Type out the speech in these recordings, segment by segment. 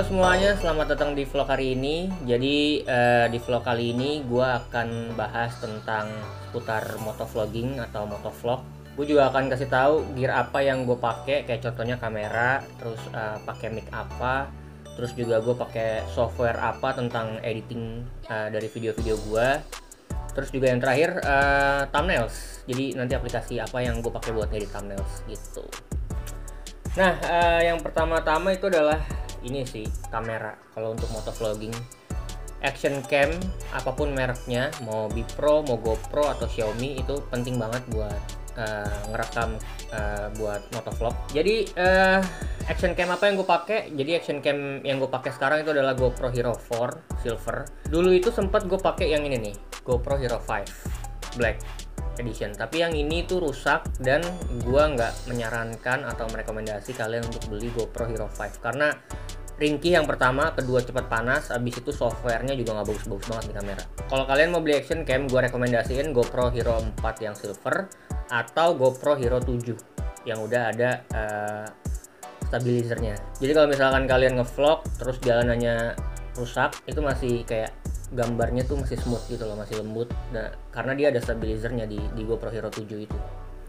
Halo semuanya, selamat datang di vlog hari ini. Jadi di vlog kali ini gue akan bahas tentang seputar motovlogging atau motovlog. Gue juga akan kasih tahu gear apa yang gue pakai, kayak contohnya kamera, terus pakai mic apa, terus juga gue pakai software apa tentang editing dari video-video gue. Terus juga yang terakhir thumbnails. Jadi nanti aplikasi apa yang gue pakai buat edit thumbnails gitu. Nah, yang pertama-tama itu adalah ini sih, kamera. Kalau untuk motovlogging, action cam apapun mereknya, mau Bipro, mau GoPro atau Xiaomi, itu penting banget buat ngerekam buat motovlog. Jadi action cam apa yang gue pakai? Jadi action cam yang gue pakai sekarang itu adalah GoPro Hero 4 Silver. Dulu itu sempat gue pakai yang ini nih, GoPro Hero 5 Black Edition, tapi yang ini tuh rusak dan gua nggak menyarankan atau merekomendasi kalian untuk beli GoPro Hero 5 karena ringkih yang pertama, kedua cepat panas, habis itu softwarenya juga nggak bagus-bagus banget di kamera. Kalau kalian mau beli action cam, gua rekomendasiin GoPro Hero 4 yang silver atau GoPro Hero 7 yang udah ada stabilizernya. Jadi kalau misalkan kalian ngevlog terus jalanannya rusak, itu masih kayak gambarnya tuh masih smooth gitu loh, masih lembut. Nah, karena dia ada stabilizernya di GoPro Hero 7 itu.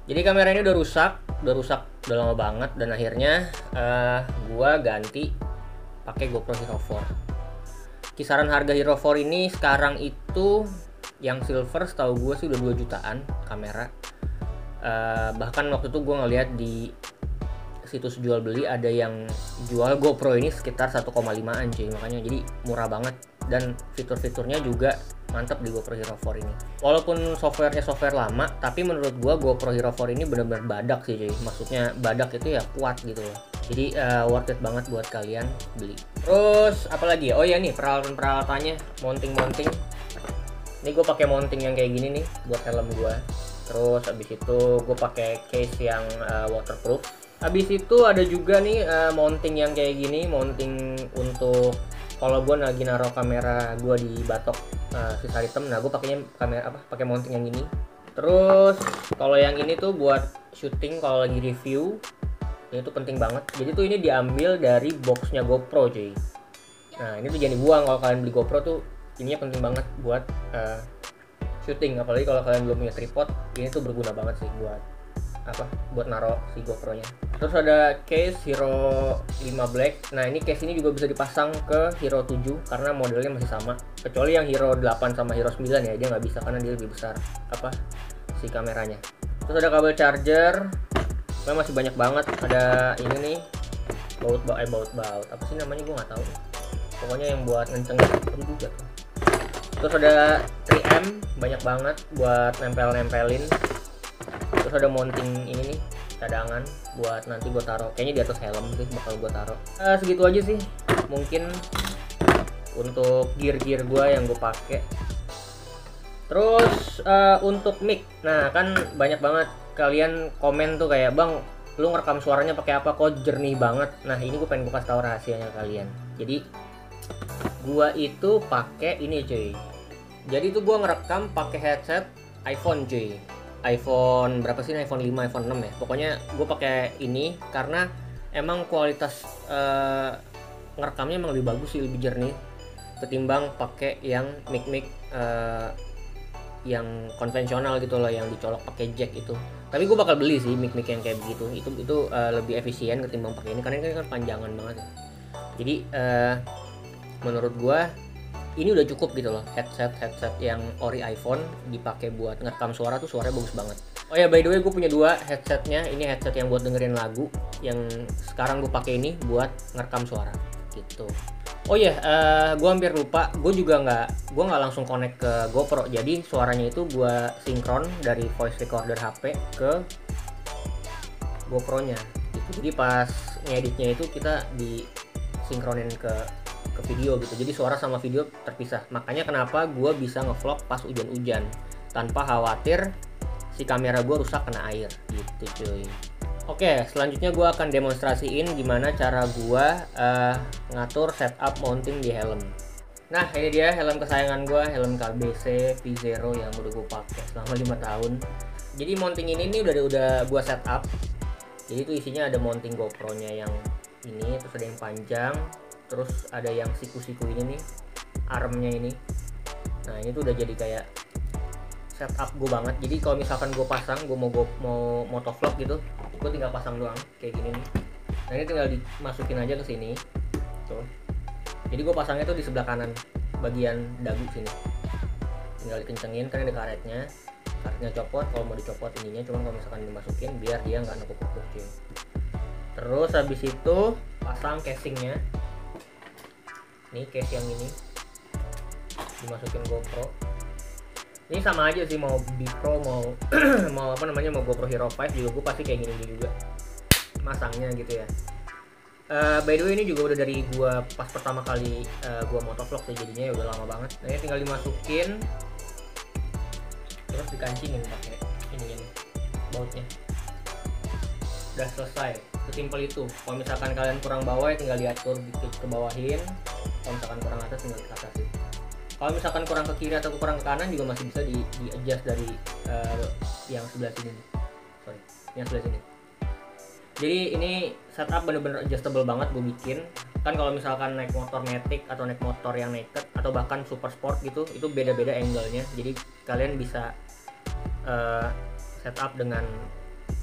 Jadi kamera ini udah rusak udah lama banget, dan akhirnya gua ganti pakai GoPro Hero 4. Kisaran harga Hero 4 ini sekarang itu yang silver setahu gue sih udah 2 jutaan kamera. Bahkan waktu itu gue ngeliat di situs jual beli ada yang jual GoPro ini sekitar 1,5an cuy, makanya jadi murah banget. Dan fitur-fiturnya juga mantap di GoPro Hero 4 ini. Walaupun softwarenya software lama, tapi menurut gua GoPro Hero 4 ini benar-benar badak sih cuy. Maksudnya badak itu ya kuat gitu loh. Jadi worth it banget buat kalian beli. Terus apalagi ya? Oh ya nih, peralatan-peralatannya, mounting. Ini gue pakai mounting yang kayak gini nih buat helm gua. Terus habis itu gue pakai case yang waterproof. Habis itu ada juga nih mounting yang kayak gini, mounting untuk kalau gue lagi naruh kamera gue di batok sisa item. Nah, gue pakainya kamera pakai mounting yang ini. Terus kalau yang ini tuh buat syuting kalau lagi review, ini tuh penting banget. Jadi tuh ini diambil dari boxnya GoPro cuy. Nah, ini tuh jangan dibuang kalau kalian beli GoPro tuh. Ininya penting banget buat syuting, apalagi kalau kalian belum punya tripod. Ini tuh berguna banget sih buat naro si GoPro-nya. Terus ada case Hero 5 Black. Nah, ini case ini juga bisa dipasang ke Hero 7 karena modelnya masih sama. Kecuali yang Hero 8 sama Hero 9 ya, dia nggak bisa karena dia lebih besar si kameranya. Terus ada kabel charger. Nah, masih banyak banget. Ada ini nih, baut apa sih namanya, gue nggak tahu. Pokoknya yang buat ngencengin juga. Terus ada 3M, banyak banget buat nempelin. Terus ada mounting ini nih, cadangan buat nanti gue taruh, kayaknya di atas helm sih bakal gue taruh. Segitu aja sih mungkin untuk gear gue yang gue pakai. Terus untuk mic, nah kan banyak banget kalian komen tuh kayak, bang lu ngerekam suaranya pakai apa kok jernih banget. Nah, ini gue pengen kasih tahu rahasianya kalian. Jadi gue itu pakai ini cuy. Jadi tuh gue ngerekam pakai headset iPhone cuy. iPhone berapa sih? iPhone 5, iPhone 6 ya. Pokoknya gue pakai ini karena emang kualitas ngerekamnya emang lebih bagus sih, lebih jernih ketimbang pakai yang mic yang konvensional gitu loh, yang dicolok pakai jack itu. Tapi gue bakal beli sih mic yang kayak begitu. Itu lebih efisien ketimbang pakai ini karena ini kan panjangan banget ya. Jadi menurut gue ini udah cukup gitu loh, headset yang ori iPhone dipakai buat ngerekam suara tuh suaranya bagus banget. Oh ya, by the way, gue punya 2 headsetnya. Ini headset yang buat dengerin lagu, yang sekarang gue pakai ini buat ngerekam suara gitu. Oh ya, gue hampir lupa, gue nggak langsung connect ke GoPro. Jadi suaranya itu gue sinkron dari voice recorder HP ke GoPro-nya gitu. Jadi pas ngeditnya itu kita disinkronin ke video gitu, jadi suara sama video terpisah. Makanya kenapa gue bisa ngevlog pas hujan-hujan tanpa khawatir si kamera gue rusak kena air gitu cuy. Oke, selanjutnya gue akan demonstrasiin gimana cara gue ngatur setup mounting di helm. Nah, ini dia helm kesayangan gue, helm KBC V0 yang udah gue pakai selama 5 tahun. Jadi mounting ini udah gue setup. Jadi itu isinya ada mounting GoPro-nya yang ini, terus ada yang panjang, terus ada yang siku-siku ini nih, armnya ini. Nah ini tuh udah jadi kayak setup gue banget. Jadi kalau misalkan gue pasang, gue mau motovlog gitu, gue tinggal pasang doang kayak gini nih. Nah ini tinggal dimasukin aja ke sini tuh. Jadi gue pasangnya tuh di sebelah kanan bagian dagu sini, tinggal dikencengin kan ada karetnya copot. Kalau mau dicopot ininya, cuman kalau misalkan dimasukin biar dia nggak nekuk-nekuk cuy. Terus habis itu pasang casingnya, nih case yang ini dimasukin GoPro. Ini sama aja sih, mau Bipro mau mau apa namanya, mau GoPro Hero 5 juga gue pasti kayak gini juga masangnya gitu ya. By the way ini juga udah dari gue pas pertama kali gue motovlog sih, jadinya ya udah lama banget. Nah ini tinggal dimasukin terus dikancingin pakai ini bautnya. Udah selesai, sesimpel itu. Kalau misalkan kalian kurang bawah ya tinggal diatur dikit ke bawahin, kalau misalkan kurang atas tinggal ke atasin. Kalau misalkan kurang ke kiri atau kurang ke kanan juga masih bisa di adjust dari yang sebelah sini. Sorry, yang sebelah sini. Jadi ini setup bener-bener adjustable banget gue bikin. Kan kalau misalkan naik motor matic atau naik motor yang naked atau bahkan super sport gitu, itu beda-beda angle-nya. Jadi kalian bisa setup dengan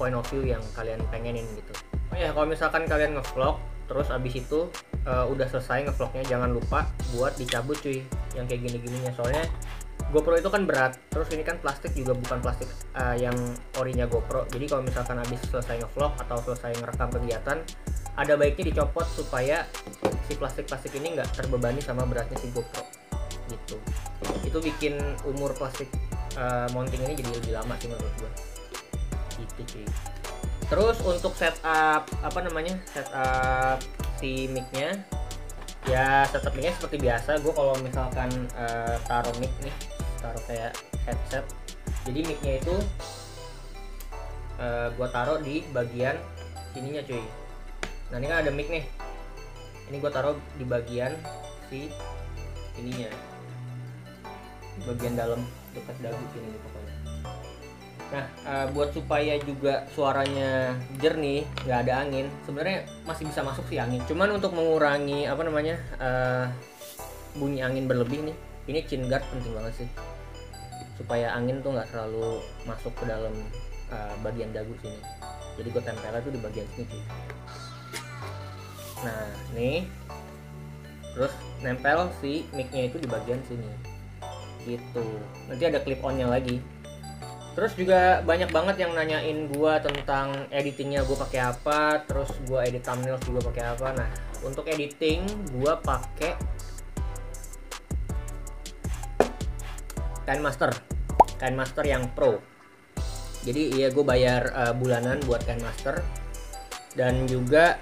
point of view yang kalian pengenin gitu. Oh ya, kalau misalkan kalian ngevlog terus abis itu udah selesai ngevlognya, jangan lupa buat dicabut cuy yang kayak gini-gininya. Soalnya GoPro itu kan berat, terus ini kan plastik juga bukan plastik yang orinya GoPro. Jadi kalau misalkan habis selesai ngevlog atau selesai ngerekam kegiatan, ada baiknya dicopot supaya si plastik-plastik ini nggak terbebani sama beratnya si GoPro gitu. Itu bikin umur plastik mounting ini jadi lebih lama sih menurut gue gitu cuy. Terus untuk setup setup si mic-nya, ya setup mic-nya seperti biasa. Gue kalau misalkan taruh mic nih, taruh kayak headset, jadi mic-nya itu gue taruh di bagian sininya cuy. Nah ini kan ada mic nih, ini gue taruh di bagian si ininya, di bagian dalam dekat dagu sini pokoknya. Nah buat supaya juga suaranya jernih, nggak ada angin, sebenarnya masih bisa masuk sih angin, cuman untuk mengurangi bunyi angin berlebih nih, ini chin guard penting banget sih supaya angin tuh nggak terlalu masuk ke dalam bagian dagu sini. Jadi gue tempelnya tuh di bagian sini cuy. Nah nih, terus nempel si mic-nya itu di bagian sini gitu. Nanti ada clip on-nya lagi. Terus juga banyak banget yang nanyain gua tentang editingnya gua pakai apa, terus gua edit thumbnail juga pakai apa. Nah untuk editing gua pakai KineMaster yang Pro. Jadi iya gue bayar bulanan buat KineMaster, dan juga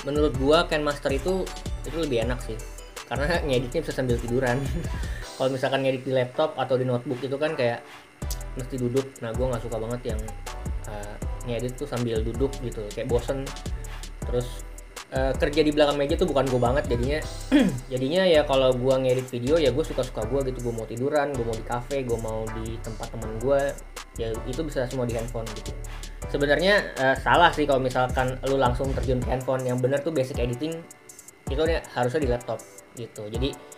menurut gua KineMaster itu lebih enak sih karena ngeditnya bisa sambil tiduran. Kalau misalkan ngedit di laptop atau di notebook itu kan kayak mesti duduk. Nah gue nggak suka banget yang ngedit tuh sambil duduk gitu, kayak bosen. Terus kerja di belakang meja tuh bukan gue banget jadinya. Jadinya ya kalau gue ngedit video ya gue suka-suka gue gitu. Gue mau tiduran, gue mau di cafe, gue mau di tempat teman gue, ya itu bisa semua di handphone gitu. Sebenarnya salah sih kalau misalkan lu langsung terjun ke handphone. Yang bener tuh basic editing itu harusnya di laptop gitu. Jadi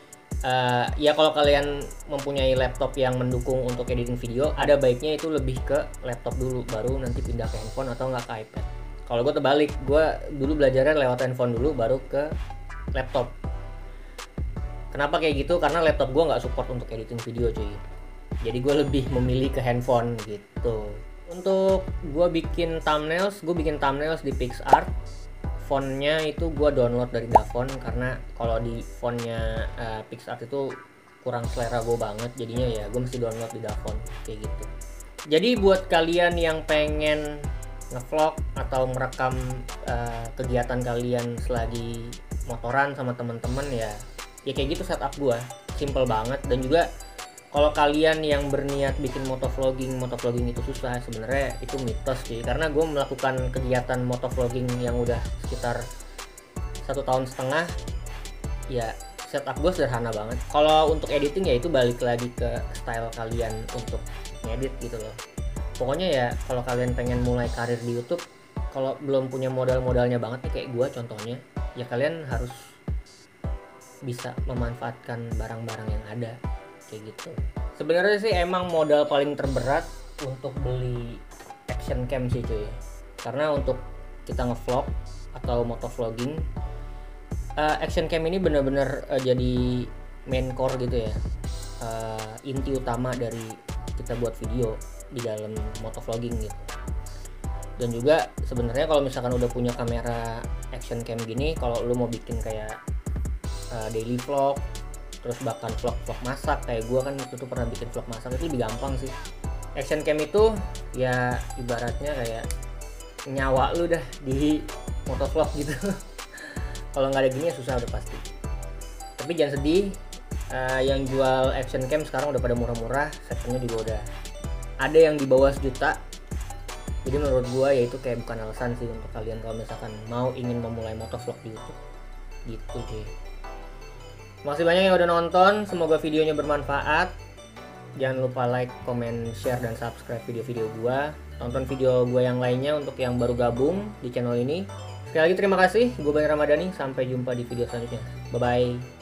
ya kalau kalian mempunyai laptop yang mendukung untuk editing video, ada baiknya itu lebih ke laptop dulu, baru nanti pindah ke handphone atau nggak ke iPad. Kalau gue terbalik, gue dulu belajarnya lewat handphone dulu, baru ke laptop. Kenapa kayak gitu? Karena laptop gue nggak support untuk editing video cuy. Jadi gue lebih memilih ke handphone gitu. Untuk gue bikin thumbnails di PicsArt. Fontnya itu gue download dari Davon, karena kalau di fontnya PicsArt itu kurang selera gue banget, jadinya ya gue mesti download di Davon kayak gitu. Jadi buat kalian yang pengen ngevlog atau merekam kegiatan kalian selagi motoran sama temen-temen, ya kayak gitu setup gue, simple banget. Dan juga kalau kalian yang berniat bikin motovlogging itu susah, sebenarnya itu mitos sih. Karena gue melakukan kegiatan motovlogging yang udah sekitar 1,5 tahun, ya setup gue sederhana banget. Kalau untuk editing ya itu balik lagi ke style kalian untuk ngedit gitu loh. Pokoknya ya kalau kalian pengen mulai karir di YouTube, kalau belum punya modal-modalnya banget nih kayak gue contohnya, ya kalian harus bisa memanfaatkan barang-barang yang ada kayak gitu. Sebenarnya sih emang modal paling terberat untuk beli action cam sih cuy, karena untuk kita ngevlog atau motovlogging, action cam ini benar-benar jadi main core gitu ya, inti utama dari kita buat video di dalam motovlogging gitu. Dan juga sebenarnya kalau misalkan udah punya kamera action cam gini, kalau lu mau bikin kayak daily vlog, terus bahkan vlog masak kayak gue kan waktu itu pernah bikin vlog masak, itu lebih gampang sih. Action cam itu ya ibaratnya kayak nyawa lu dah di motovlog gitu. Kalau nggak ada gini ya susah udah pasti. Tapi jangan sedih, yang jual action cam sekarang udah pada murah-murah, sectionnya juga udah ada yang di bawah 1 juta. Jadi menurut gue ya itu kayak bukan alasan sih untuk kalian kalau misalkan mau ingin memulai motovlog di YouTube gitu sih. Makasih banyak yang udah nonton, semoga videonya bermanfaat. Jangan lupa like, comment, share, dan subscribe video-video gua. Tonton video gua yang lainnya untuk yang baru gabung di channel ini. Sekali lagi terima kasih, gue Bani Ramadhani. Sampai jumpa di video selanjutnya. Bye-bye.